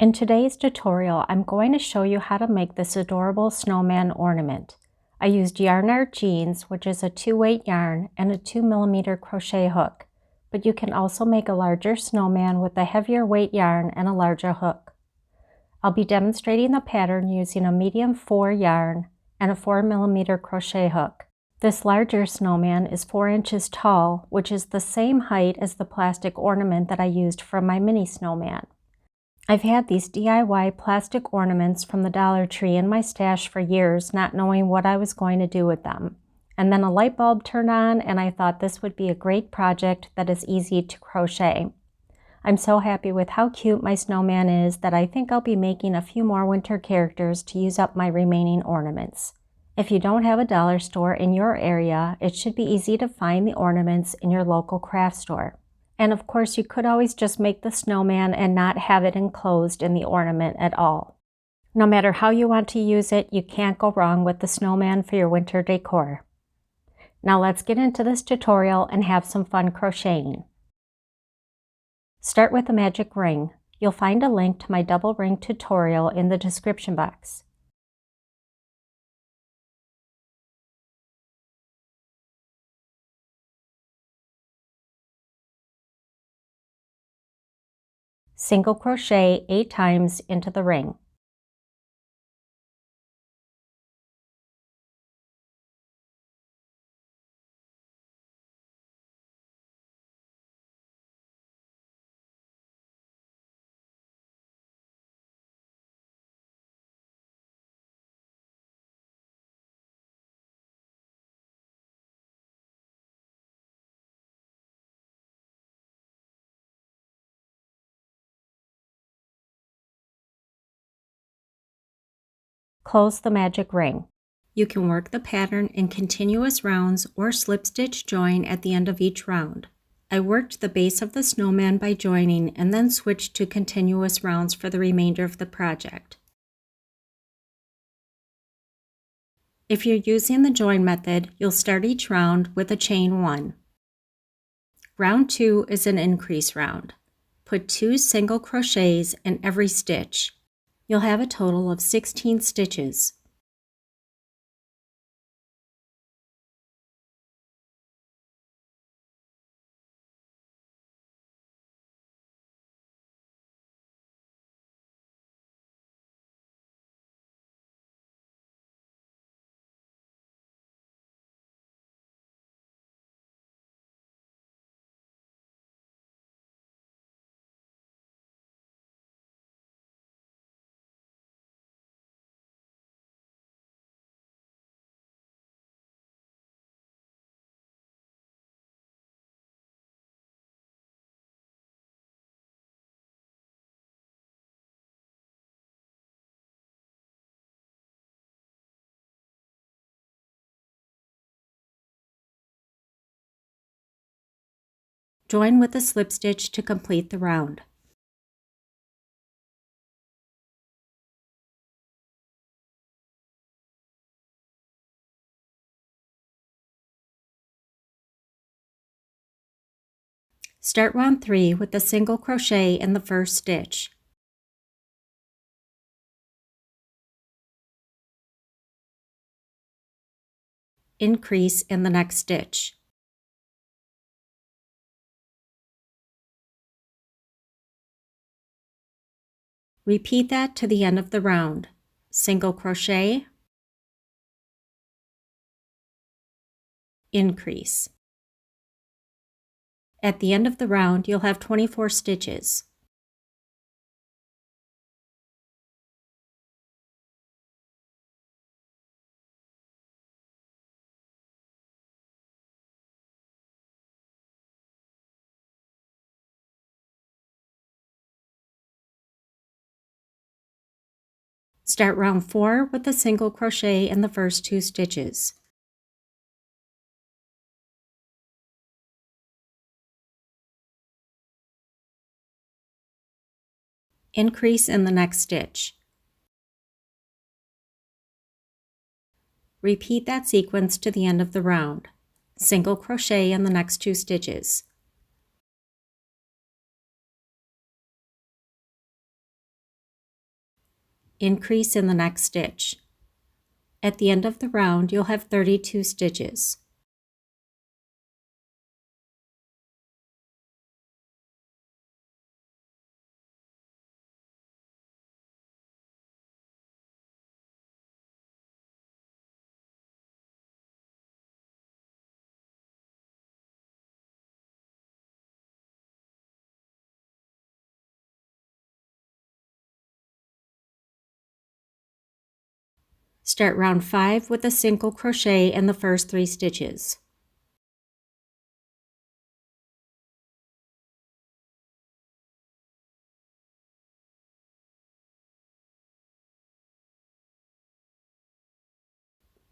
In today's tutorial, I'm going to show you how to make this adorable snowman ornament. I used yarn art jeans, which is a 2-weight yarn, and a 2mm crochet hook, but you can also make a larger snowman with a heavier weight yarn and a larger hook. I'll be demonstrating the pattern using a medium 4 yarn and a 4mm crochet hook. This larger snowman is 4 inches tall, which is the same height as the plastic ornament that I used for my mini snowman. I've had these DIY plastic ornaments from the Dollar Tree in my stash for years, not knowing what I was going to do with them. And then a light bulb turned on and I thought this would be a great project that is easy to crochet. I'm so happy with how cute my snowman is that I think I'll be making a few more winter characters to use up my remaining ornaments. If you don't have a dollar store in your area, it should be easy to find the ornaments in your local craft store. And of course, you could always just make the snowman and not have it enclosed in the ornament at all. No matter how you want to use it, you can't go wrong with the snowman for your winter decor. Now let's get into this tutorial and have some fun crocheting. Start with a magic ring. You'll find a link to my double ring tutorial in the description box. Single crochet 8 times into the ring. Close the magic ring. You can work the pattern in continuous rounds or slip stitch join at the end of each round. I worked the base of the snowman by joining and then switched to continuous rounds for the remainder of the project. If you're using the join method, you'll start each round with a chain 1. Round 2 is an increase round. Put 2 single crochets in every stitch. You'll have a total of 16 stitches. Join with a slip stitch to complete the round. Start round 3 with a single crochet in the first stitch. Increase in the next stitch. Repeat that to the end of the round. Single crochet, increase. At the end of the round, you'll have 24 stitches. Start round 4 with a single crochet in the first 2 stitches. Increase in the next stitch. Repeat that sequence to the end of the round. Single crochet in the next 2 stitches. Increase in the next stitch. At the end of the round, you'll have 32 stitches. Start round 5 with a single crochet in the first 3 stitches.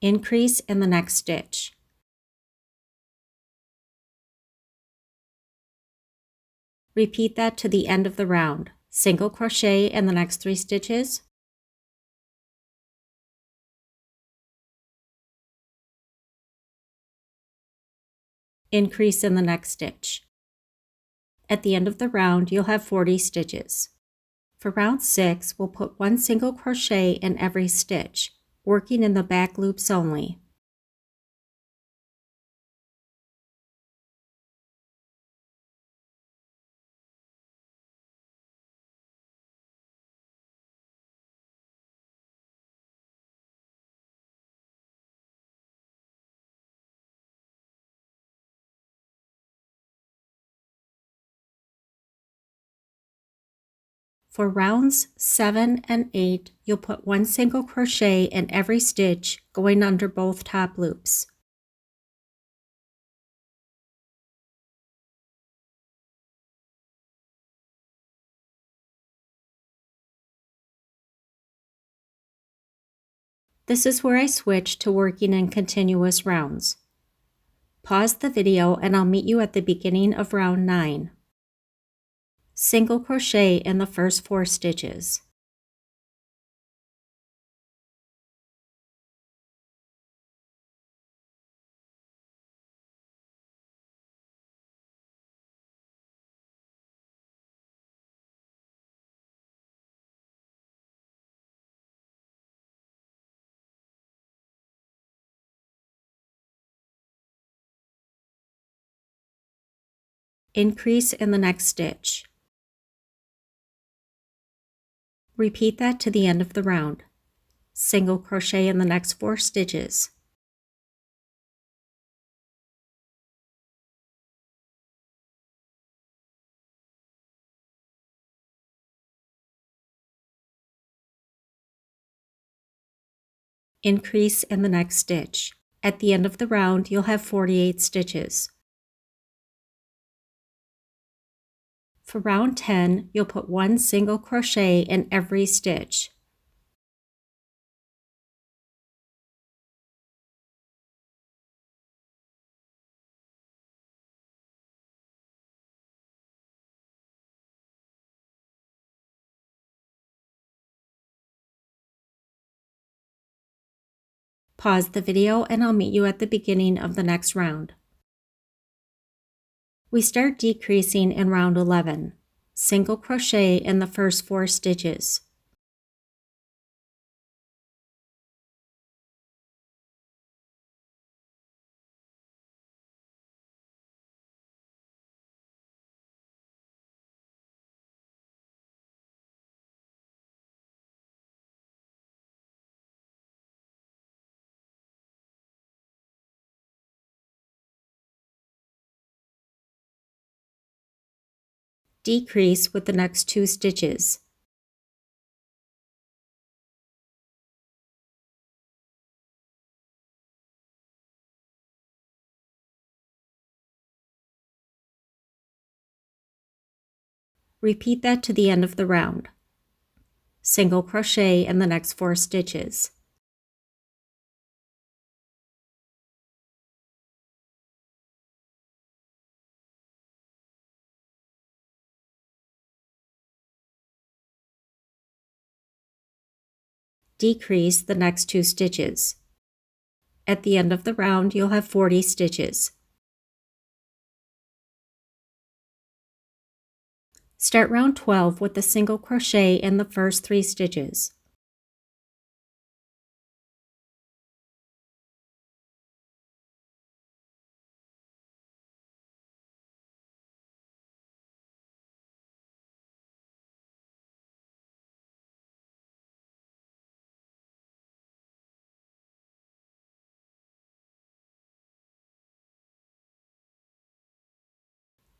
Increase in the next stitch. Repeat that to the end of the round. Single crochet in the next 3 stitches. Increase in the next stitch. At the end of the round, you'll have 40 stitches. For round 6, we'll put 1 single crochet in every stitch, working in the back loops only. For rounds 7 and 8, you'll put 1 single crochet in every stitch going under both top loops. This is where I switch to working in continuous rounds. Pause the video and I'll meet you at the beginning of round 9. Single crochet in the first 4 stitches. Increase in the next stitch. Repeat that to the end of the round. Single crochet in the next 4 stitches. Increase in the next stitch. At the end of the round, you'll have 48 stitches. For round 10, you'll put 1 single crochet in every stitch. Pause the video and I'll meet you at the beginning of the next round. We start decreasing in round 11. Single crochet in the first 4 stitches. Decrease with the next 2 stitches. Repeat that to the end of the round. Single crochet in the next 4 stitches. Decrease the next 2 stitches. At the end of the round, you'll have 40 stitches. Start round 12 with a single crochet in the first 3 stitches.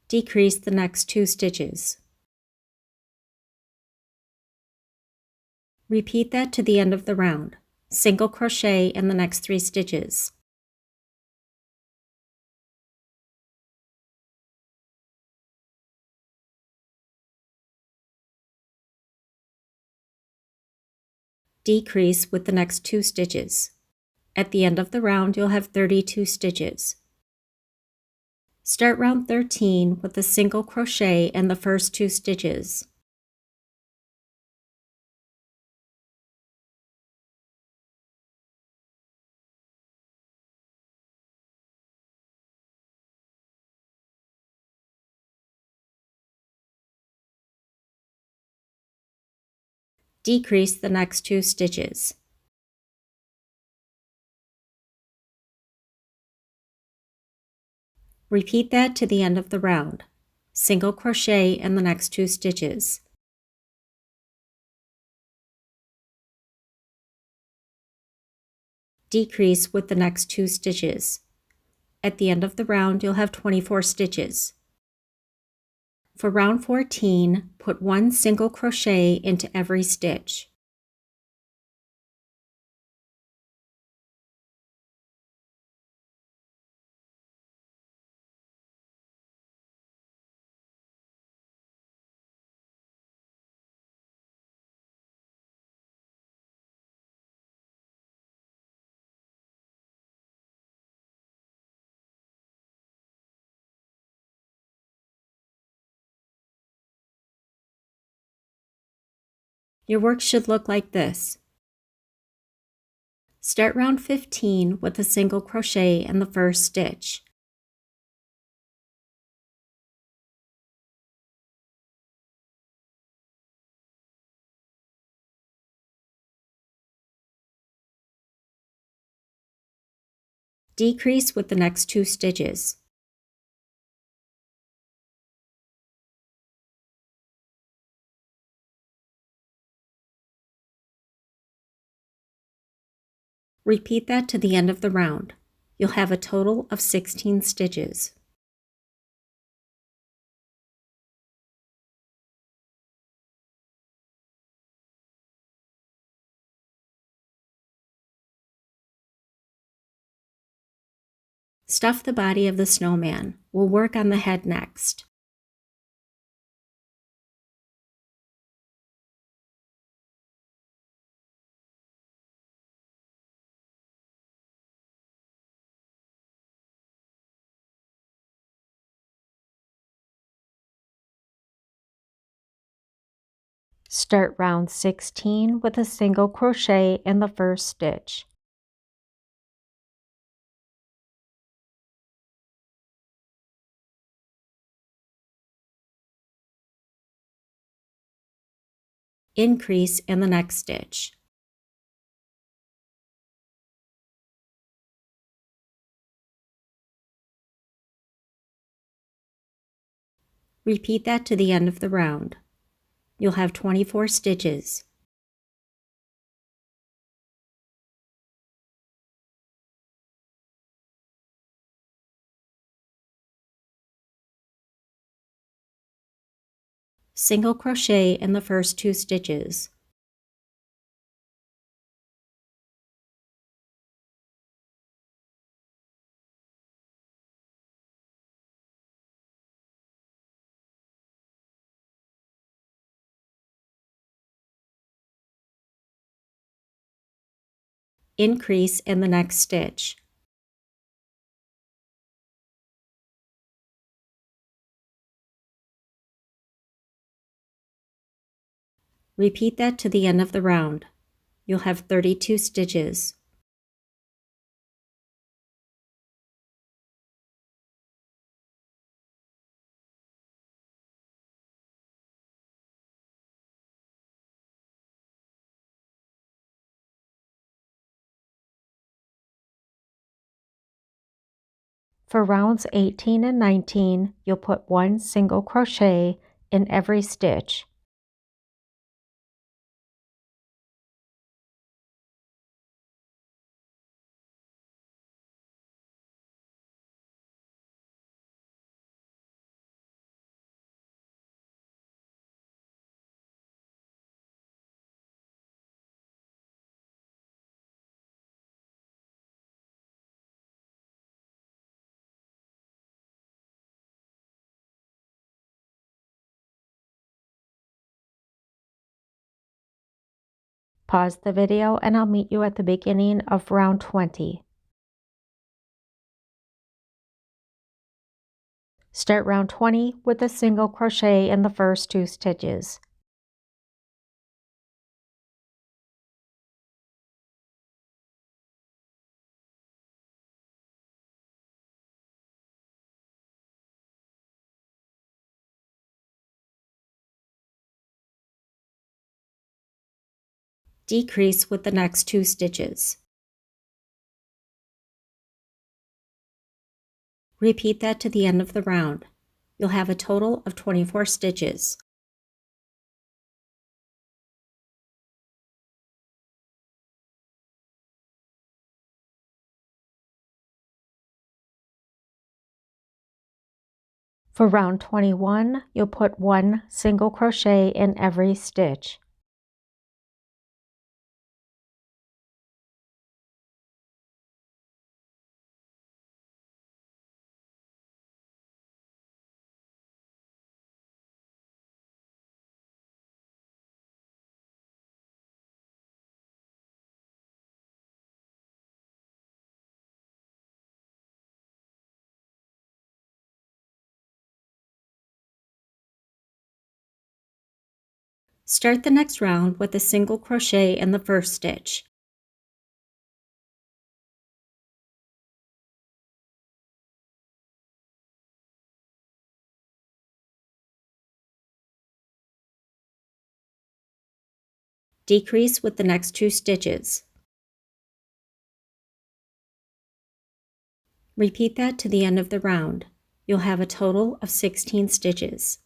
Decrease the next 2 stitches. Repeat that to the end of the round. Single crochet in the next 3 stitches. Decrease with the next 2 stitches. At the end of the round, you'll have 32 stitches. Start round 13 with a single crochet in the first 2 stitches. Decrease the next 2 stitches. Repeat that to the end of the round. Single crochet in the next 2 stitches. Decrease with the next 2 stitches. At the end of the round, you'll have 24 stitches. For round 14, put 1 single crochet into every stitch. Your work should look like this. Start round 15 with a single crochet in the first stitch. Decrease with the next 2 stitches. Repeat that to the end of the round. You'll have a total of 16 stitches. Stuff the body of the snowman. We'll work on the head next. Start round 16 with a single crochet in the first stitch. Increase in the next stitch. Repeat that to the end of the round. You'll have 24 stitches. Single crochet in the first 2 stitches. Increase in the next stitch. Repeat that to the end of the round. You'll have 32 stitches. For rounds 18 and 19, you'll put 1 single crochet in every stitch. Pause the video and I'll meet you at the beginning of round 20. Start round 20 with a single crochet in the first 2 stitches. Decrease with the next 2 stitches. Repeat that to the end of the round. You'll have a total of 24 stitches. For round 21, you'll put 1 single crochet in every stitch. Start the next round with a single crochet in the first stitch. Decrease with the next 2 stitches. Repeat that to the end of the round. You'll have a total of 16 stitches.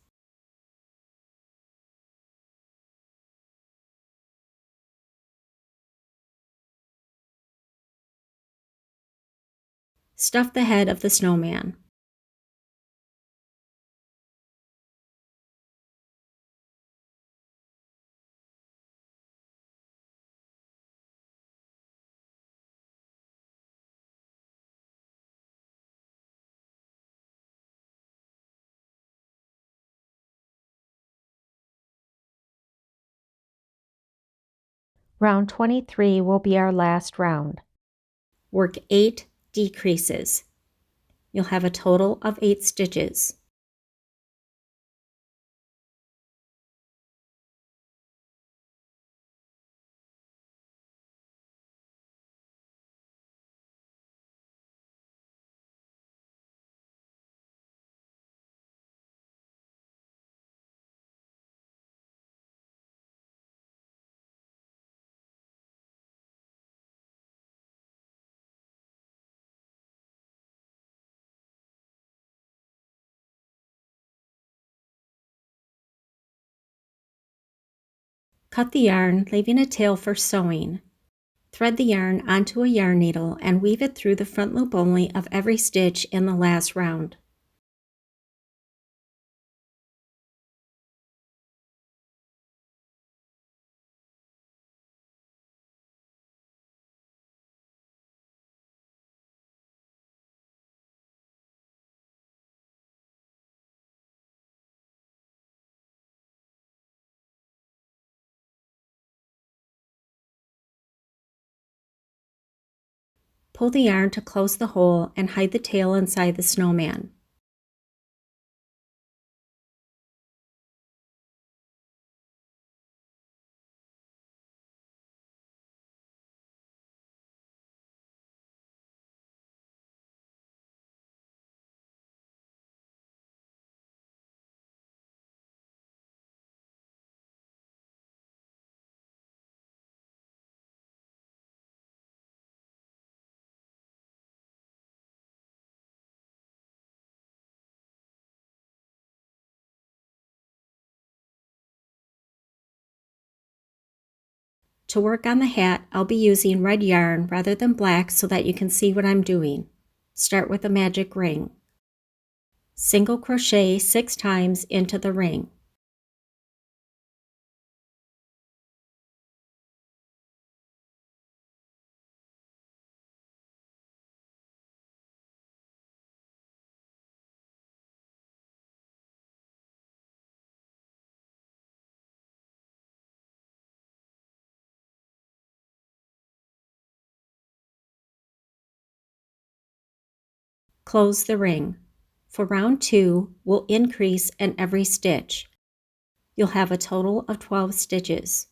Stuff the head of the snowman. Round 23 will be our last round. Work 8 decreases. You'll have a total of 8 stitches. Cut the yarn, leaving a tail for sewing. Thread the yarn onto a yarn needle and weave it through the front loop only of every stitch in the last round. Pull the yarn to close the hole and hide the tail inside the snowman. To work on the hat, I'll be using red yarn rather than black so that you can see what I'm doing. Start with a magic ring. Single crochet 6 times into the ring. Close the ring. For round 2, we'll increase in every stitch. You'll have a total of 12 stitches.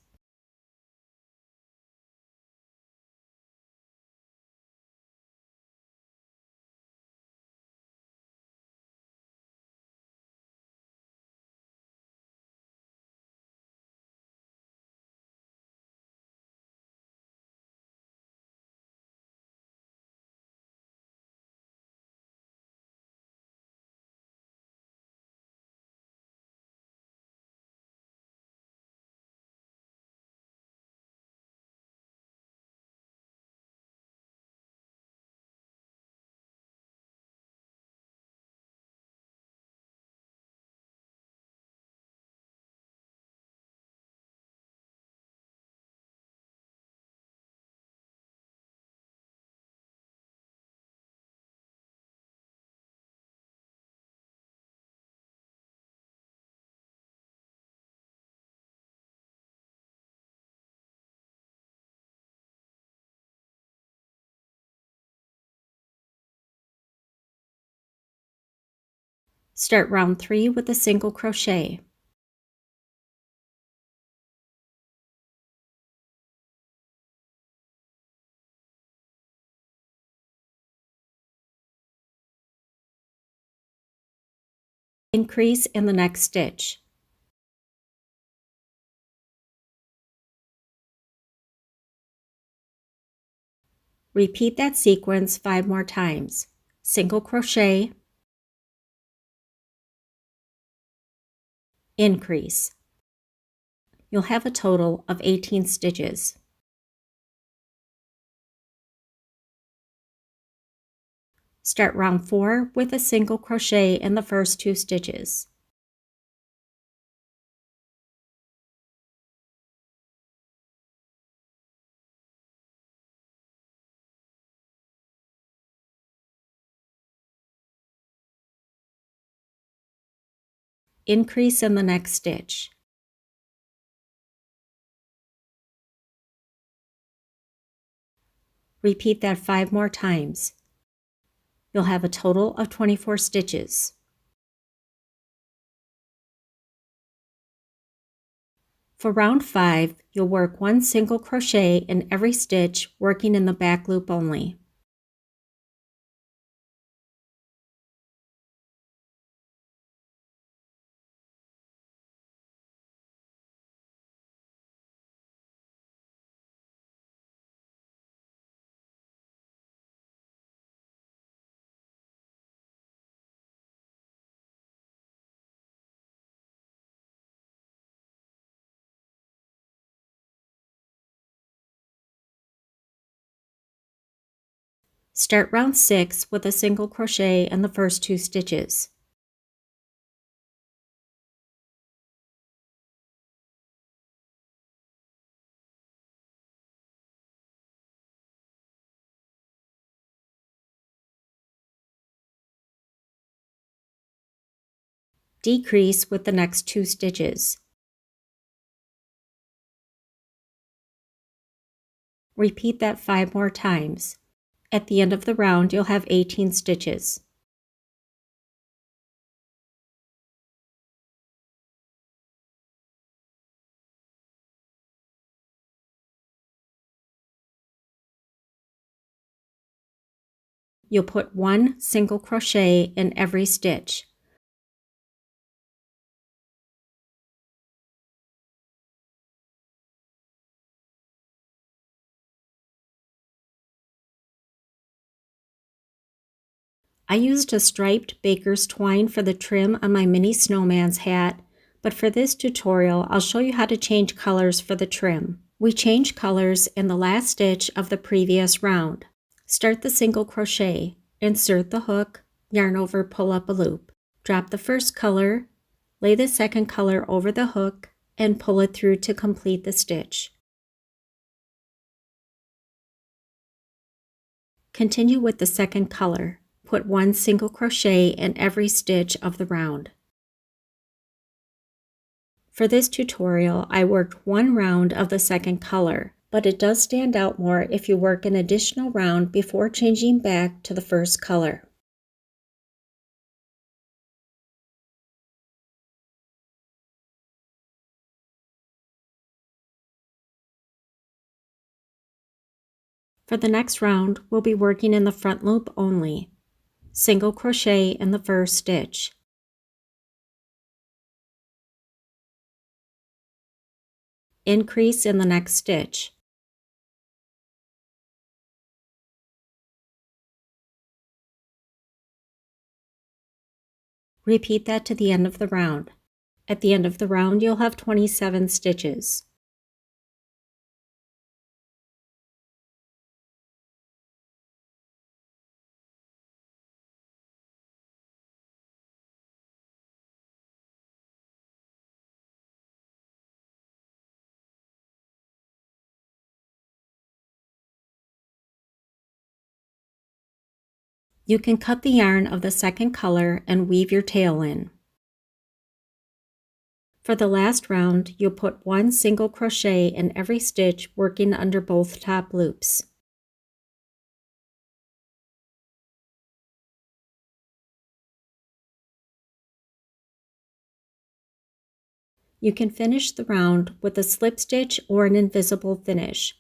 Start round 3 with a single crochet. Increase in the next stitch. Repeat that sequence 5 more times. Single crochet, increase. You'll have a total of 18 stitches. Start round 4 with a single crochet in the first 2 stitches. Increase in the next stitch. Repeat that 5 more times. You'll have a total of 24 stitches. For round 5, you'll work 1 single crochet in every stitch, working in the back loop only. Start round 6 with a single crochet in the first 2 stitches. Decrease with the next 2 stitches. Repeat that 5 more times. At the end of the round, you'll have 18 stitches. You'll put 1 single crochet in every stitch. I used a striped baker's twine for the trim on my mini snowman's hat, but for this tutorial, I'll show you how to change colors for the trim. We change colors in the last stitch of the previous round. Start the single crochet, insert the hook, yarn over, pull up a loop. Drop the first color, lay the second color over the hook, and pull it through to complete the stitch. Continue with the second color. Put 1 single crochet in every stitch of the round. For this tutorial, I worked 1 round of the second color, but it does stand out more if you work an additional round before changing back to the first color. For the next round, we'll be working in the front loop only. Single crochet in the first stitch. Increase in the next stitch. Repeat that to the end of the round. At the end of the round, you'll have 27 stitches. You can cut the yarn of the second color and weave your tail in. For the last round, you'll put one single crochet in every stitch, working under both top loops. You can finish the round with a slip stitch or an invisible finish.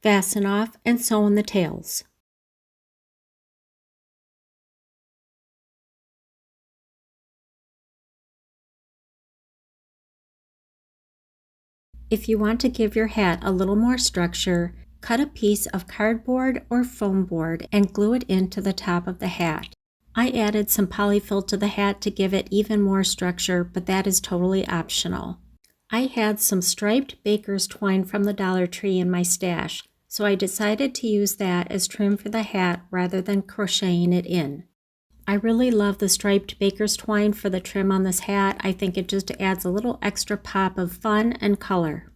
Fasten off and sew in the tails. If you want to give your hat a little more structure, cut a piece of cardboard or foam board and glue it into the top of the hat. I added some polyfill to the hat to give it even more structure, but that is totally optional. I had some striped baker's twine from the Dollar Tree in my stash, so I decided to use that as trim for the hat rather than crocheting it in. I really love the striped baker's twine for the trim on this hat. I think it just adds a little extra pop of fun and color.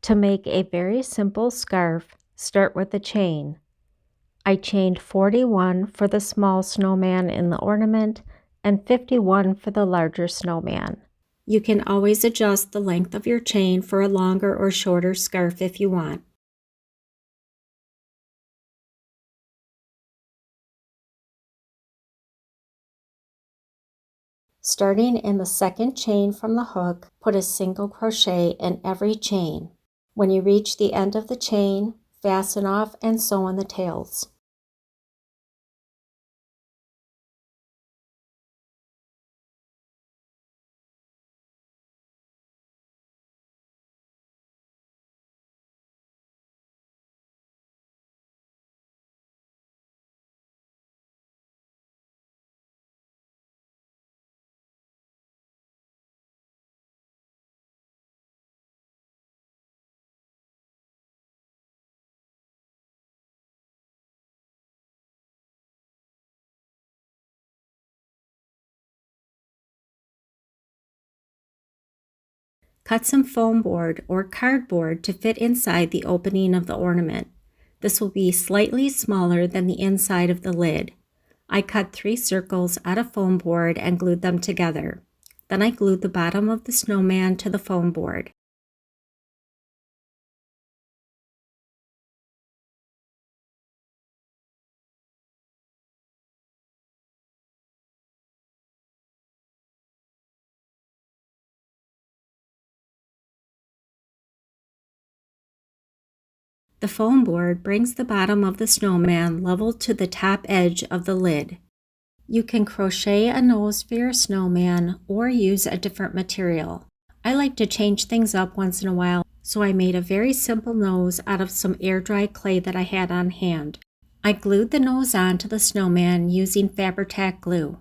To make a very simple scarf, start with a chain. I chained 41 for the small snowman in the ornament and 51 for the larger snowman. You can always adjust the length of your chain for a longer or shorter scarf if you want. Starting in the second chain from the hook, put a single crochet in every chain. When you reach the end of the chain, fasten off and sew in the tails. Cut some foam board or cardboard to fit inside the opening of the ornament. This will be slightly smaller than the inside of the lid. I cut 3 circles out of foam board and glued them together. Then I glued the bottom of the snowman to the foam board. The foam board brings the bottom of the snowman level to the top edge of the lid. You can crochet a nose for your snowman or use a different material. I like to change things up once in a while, so I made a very simple nose out of some air-dried clay that I had on hand. I glued the nose onto the snowman using Fabri-Tac glue.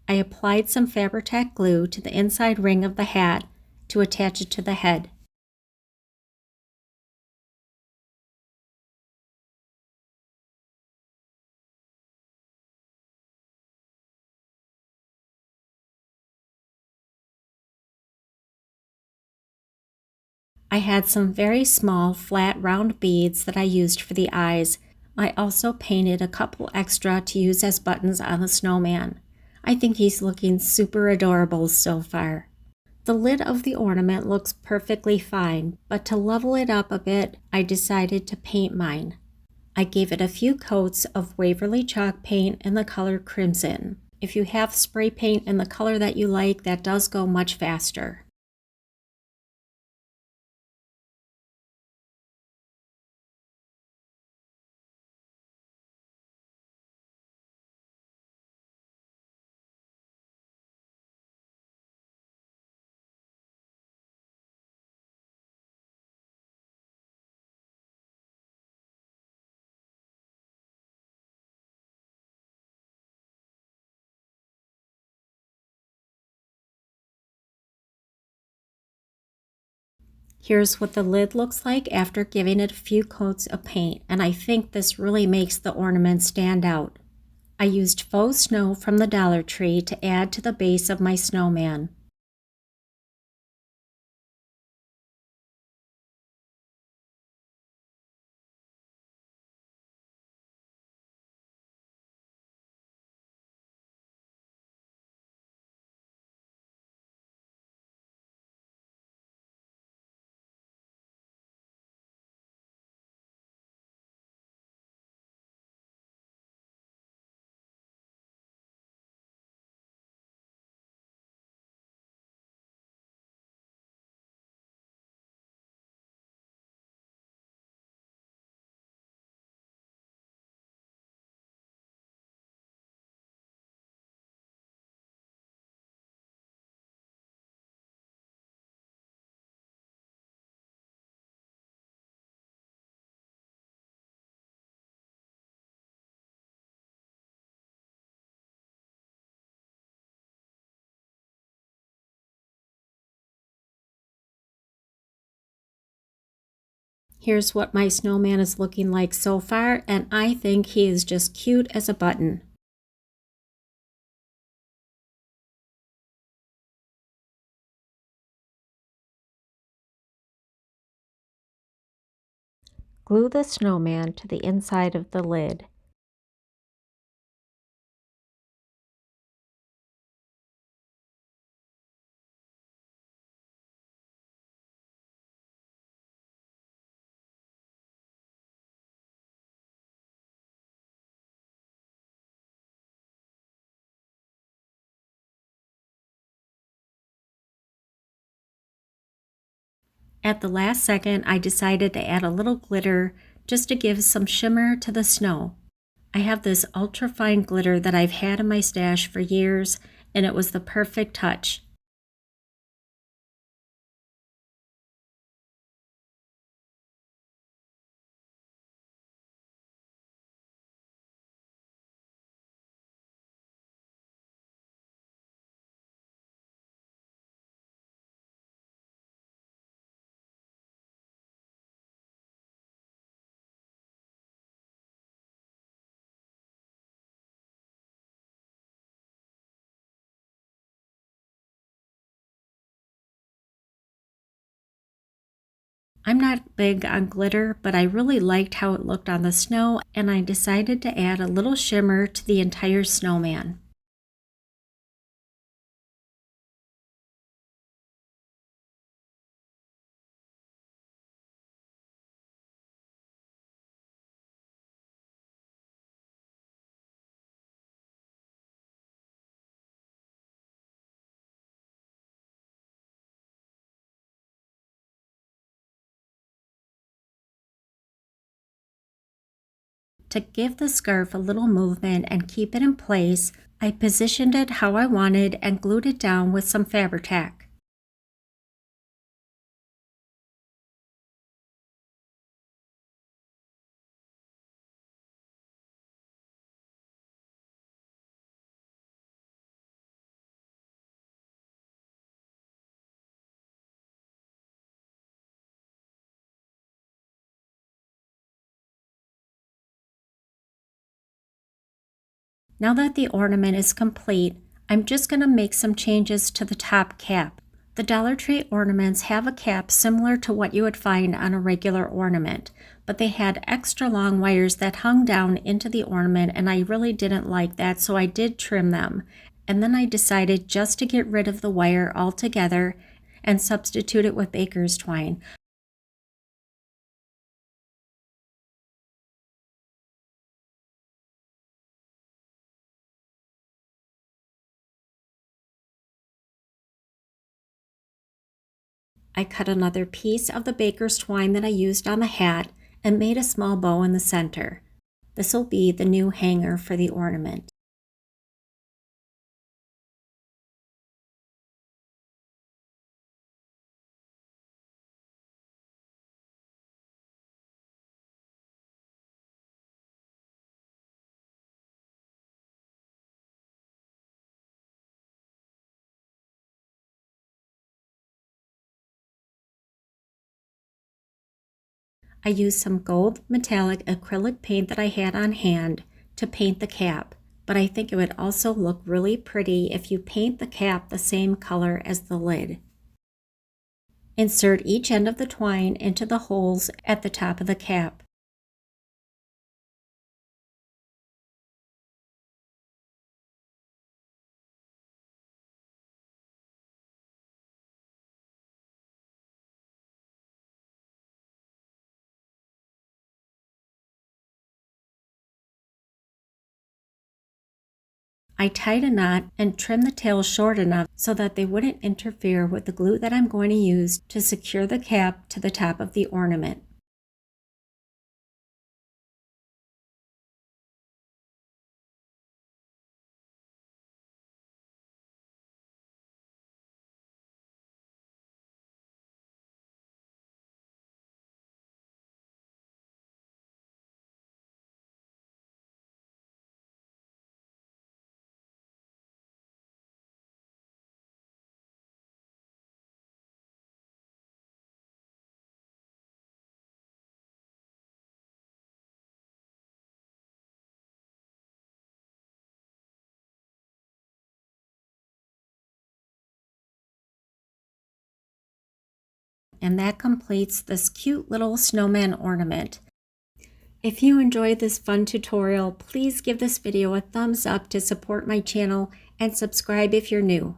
I applied some Fabri-Tac glue to the inside ring of the hat to attach it to the head. I had some very small, flat, round beads that I used for the eyes. I also painted a couple extra to use as buttons on the snowman. I think he's looking super adorable so far. The lid of the ornament looks perfectly fine, but to level it up a bit, I decided to paint mine. I gave it a few coats of Waverly chalk paint in the color Crimson. If you have spray paint in the color that you like, that does go much faster. Here's what the lid looks like after giving it a few coats of paint, and I think this really makes the ornament stand out. I used faux snow from the Dollar Tree to add to the base of my snowman. Here's what my snowman is looking like so far, and I think he is just cute as a button. Glue the snowman to the inside of the lid. At the last second, I decided to add a little glitter just to give some shimmer to the snow. I have this ultra fine glitter that I've had in my stash for years, and it was the perfect touch. I'm not big on glitter, but I really liked how it looked on the snow, and I decided to add a little shimmer to the entire snowman. To give the scarf a little movement and keep it in place, I positioned it how I wanted and glued it down with some Fabri-Tac. Now that the ornament is complete, I'm just going to make some changes to the top cap. The Dollar Tree ornaments have a cap similar to what you would find on a regular ornament, but they had extra long wires that hung down into the ornament, and I really didn't like that, so I did trim them. And then I decided just to get rid of the wire altogether and substitute it with baker's twine. I cut another piece of the baker's twine that I used on the hat and made a small bow in the center. This will be the new hanger for the ornament. I used some gold metallic acrylic paint that I had on hand to paint the cap, but I think it would also look really pretty if you paint the cap the same color as the lid. Insert each end of the twine into the holes at the top of the cap. I tied a knot and trimmed the tails short enough so that they wouldn't interfere with the glue that I'm going to use to secure the cap to the top of the ornament. And that completes this cute little snowman ornament. If you enjoyed this fun tutorial, please give this video a thumbs up to support my channel and subscribe if you're new.